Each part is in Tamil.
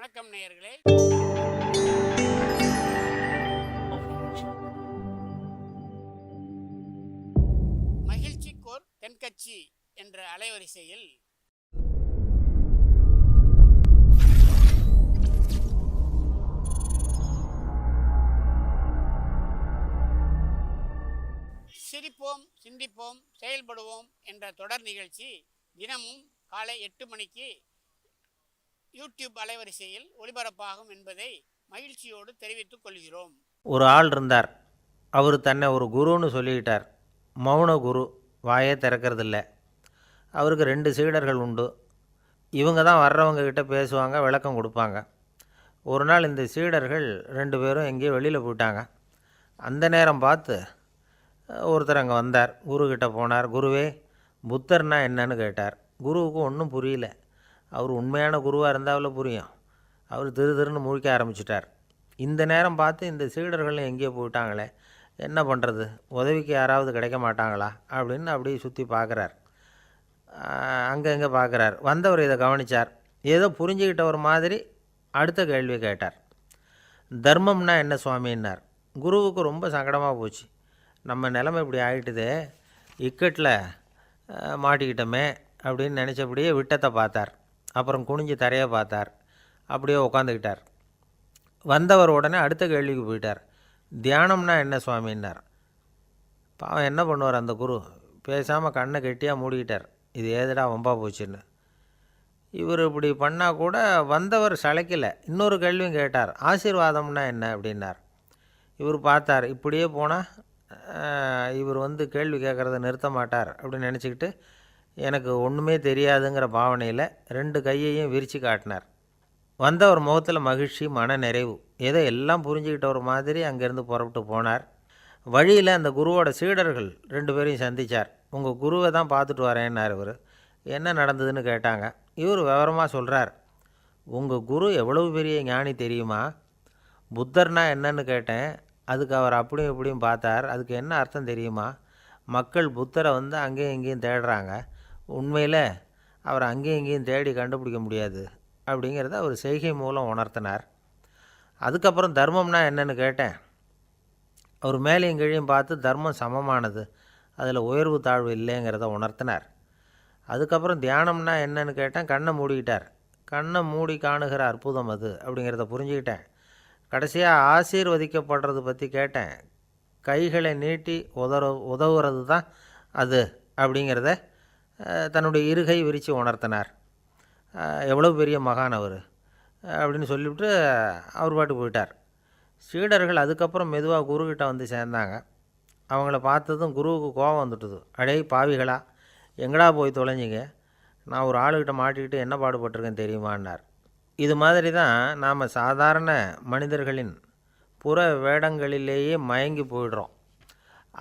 வணக்கம் நேயர்களே. மகிழ்ச்சிக்கோர் தென்கட்சி என்ற அலைவரிசையில் சிரிப்போம், சிந்திப்போம், செயல்படுவோம் என்ற தொடர் நிகழ்ச்சி தினமும் காலை 8 மணிக்கு யூடியூப் அலைவரிசையில் ஒளிபரப்பாகும் என்பதை மகிழ்ச்சியோடு தெரிவித்துக் கொள்கிறோம். ஒரு ஆள் இருந்தார். அவர் தன்னை ஒரு குருன்னு சொல்லிக்கிட்டார். மௌன குரு, வாயே திறக்கிறதில்ல. அவருக்கு 2 சீடர்கள் உண்டு. இவங்க தான் வர்றவங்கக்கிட்ட பேசுவாங்க, விளக்கம் கொடுப்பாங்க. ஒரு நாள் இந்த சீடர்கள் 2 பேரும் எங்கேயோ வெளியில் போயிட்டாங்க. அந்த நேரம் பார்த்து ஒருத்தர் அங்கே வந்தார். குருக்கிட்ட போனார். குருவே, புத்தர்னா என்னன்னு கேட்டார். குருவுக்கு ஒன்றும் புரியல. அவர் உண்மையான குருவாக இருந்தாவில் புரியும். அவர் திருன்னு முழிக்க ஆரம்பிச்சிட்டார். இந்த நேரம் பார்த்து இந்த சீடர்களும் எங்கேயோ போயிட்டாங்களே, என்ன பண்ணுறது, உதவிக்கு யாராவது கிடைக்க மாட்டாங்களா அப்படின்னு அப்படியே சுற்றி பார்க்குறார். அங்கே பார்க்குறார். வந்தவர் இதை கவனித்தார். ஏதோ புரிஞ்சுக்கிட்ட ஒரு மாதிரி அடுத்த கேள்வி கேட்டார். தர்மம்னா என்ன சுவாமின்னார். குருவுக்கு ரொம்ப சங்கடமாக போச்சு. நம்ம நிலைமை இப்படி ஆகிட்டுதே, இக்கட்டில் மாட்டிக்கிட்டோமே அப்படின்னு நினச்சபடியே விட்டத்தை பார்த்தார். அப்புறம் குனிஞ்சு தரையை பார்த்தார். அப்படியே உட்காந்துக்கிட்டார். வந்தவர் உடனே அடுத்த கேள்விக்கு போயிட்டார். தியானம்னா என்ன சுவாமின்னார். பாவம் என்ன பண்ணுவார் அந்த குரு, பேசாமல் கண்ணை கெட்டியாக மூடிக்கிட்டார். இது ஏதுடா வம்பா போச்சுன்னு. இவர் இப்படி பண்ணால் கூட வந்தவர் சளைக்கலை. இன்னொரு கேள்வியும் கேட்டார். ஆசீர்வாதம்னா என்ன அப்படின்னார். இவர் பார்த்தார். இப்படியே போனால் இவர் கேள்வி கேட்குறத நிறுத்த மாட்டார் அப்படின்னு நினச்சிக்கிட்டு எனக்கு ஒன்றுமே தெரியாதுங்கிற பாவனையில் 2 கையையும் விரித்து காட்டினார். வந்தவர் முகத்தில் மகிழ்ச்சி, மன நிறைவு. ஏதோ எல்லாம் புரிஞ்சுக்கிட்ட ஒரு மாதிரி அங்கேருந்து புறப்பட்டு போனார். வழியில் அந்த குருவோட சீடர்கள் 2 பேரையும் சந்தித்தார். உங்கள் குருவை தான் பார்த்துட்டு வரேன்னார் இவர். என்ன நடந்ததுன்னு கேட்டாங்க. இவர் விவரமாக சொல்கிறார். உங்கள் குரு எவ்வளவு பெரிய ஞானி தெரியுமா? புத்தர்னா என்னன்னு கேட்டேன். அதுக்கு அவர் அப்படியும் இப்படியும் பார்த்தார். அதுக்கு என்ன அர்த்தம் தெரியுமா? மக்கள் புத்தரை அங்கேயும் இங்கேயும் தேடுறாங்க. உண்மையில் அவர் அங்கேயும் இங்கேயும் தேடி கண்டுபிடிக்க முடியாது அப்படிங்கிறத அவர் செய்கை மூலம் உணர்த்தினார். அதுக்கப்புறம் தர்மம்னா என்னன்னு கேட்டேன். அவர் மேலேயும் கீழையும் பார்த்து தர்மம் சமமானது, அதில் உயர்வு தாழ்வு இல்லைங்கிறத உணர்த்தினார். அதுக்கப்புறம் தியானம்னா என்னன்னு கேட்டேன். கண்ணை மூடிக்கிட்டார். கண்ணை மூடி காணுகிற அற்புதம் அது அப்படிங்கிறத புரிஞ்சுக்கிட்டேன். கடைசியாக ஆசீர்வதிக்கப்படுறது பற்றி கேட்டேன். கைகளை நீட்டி உதவுறது தான் அது அப்படிங்கிறத தன்னுடைய இருகை விரித்து உணர்த்தினார். எவ்வளோ பெரிய மகான் அவர் அப்படின்னு சொல்லிவிட்டு அவர் பாட்டு போயிட்டார். சீடர்கள் அதுக்கப்புறம் மெதுவாக குருக்கிட்ட சேர்ந்தாங்க. அவங்கள பார்த்ததும் குருவுக்கு கோபம் வந்துட்டுது. அடே பாவிகளா, எங்கடா போய் தொலைஞ்சிங்க, நான் ஒரு ஆளுக்கிட்ட மாட்டிக்கிட்டு என்ன பாடுபட்டிருக்கேன் தெரியுமான்னார். இது மாதிரி தான் நாம் சாதாரண மனிதர்களின் புற வேடங்களிலேயே மயங்கி போயிடுறோம்.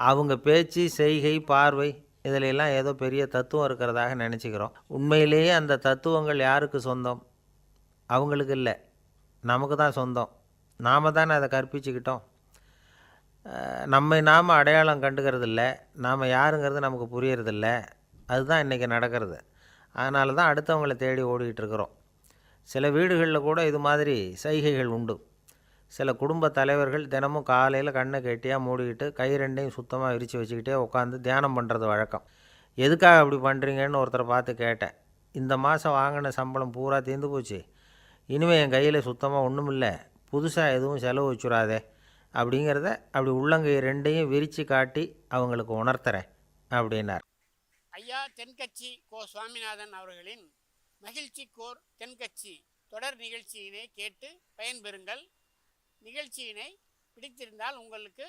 அவங்க பேச்சு, செய்கை, பார்வை இதிலெல்லாம் ஏதோ பெரிய தத்துவம் இருக்கிறதாக நினச்சிக்கிறோம். உண்மையிலேயே அந்த தத்துவங்கள் யாருக்கு சொந்தம்? அவங்களுக்கு இல்லை, நமக்கு தான் சொந்தம். நாம் தானே அதை கற்பிச்சுக்கிட்டோம். நம்மை நாம் அடையாளம் கண்டுக்கிறது இல்லை. நாம் யாருங்கிறது நமக்கு புரியறதில்ல. அதுதான் இன்றைக்கி நடக்கிறது. அதனால தான் அடுத்தவங்களை தேடி ஓடிக்கிட்டு இருக்கிறோம். சில வீடுகளில் கூட இது மாதிரி சைகைகள் உண்டு. சில குடும்ப தலைவர்கள் தினமும் காலையில் கண்ணை கெட்டியாக மூடிக்கிட்டு கை 2ஐயும் சுத்தமாக விரித்து வச்சுக்கிட்டே உட்காந்து தியானம் பண்ணுறது வழக்கம். எதுக்காக அப்படி பண்ணுறீங்கன்னு ஒருத்தரை பார்த்து கேட்டேன். இந்த மாதம் வாங்கின சம்பளம் பூரா தீர்ந்து போச்சு, இனிமேல் என் கையில் சுத்தமாக ஒன்றும் இல்லை, புதுசாக எதுவும் செலவு வச்சுடாதே அப்படிங்கிறத அப்படி உள்ளங்கை 2ஐயும் விரித்து காட்டி அவங்களுக்கு உணர்த்துறேன் அப்படின்னார். ஐயா தென்கட்சி கோ சுவாமிநாதன் அவர்களின் மகிழ்ச்சிக்கோர் தென்கட்சி தொடர் நிகழ்ச்சியினை கேட்டு பயன்பெறுங்கள். நிகழ்ச்சியினை பிடித்திருந்தால் உங்களுக்கு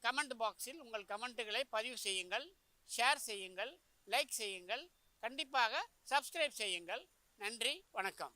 கமெண்ட் பாக்ஸில் உங்கள் கமெண்ட்டுகளை பதிவு செய்யுங்கள், ஷேர் செய்யுங்கள், லைக் செய்யுங்கள், கண்டிப்பாக சப்ஸ்கிரைப் செய்யுங்கள். நன்றி, வணக்கம்.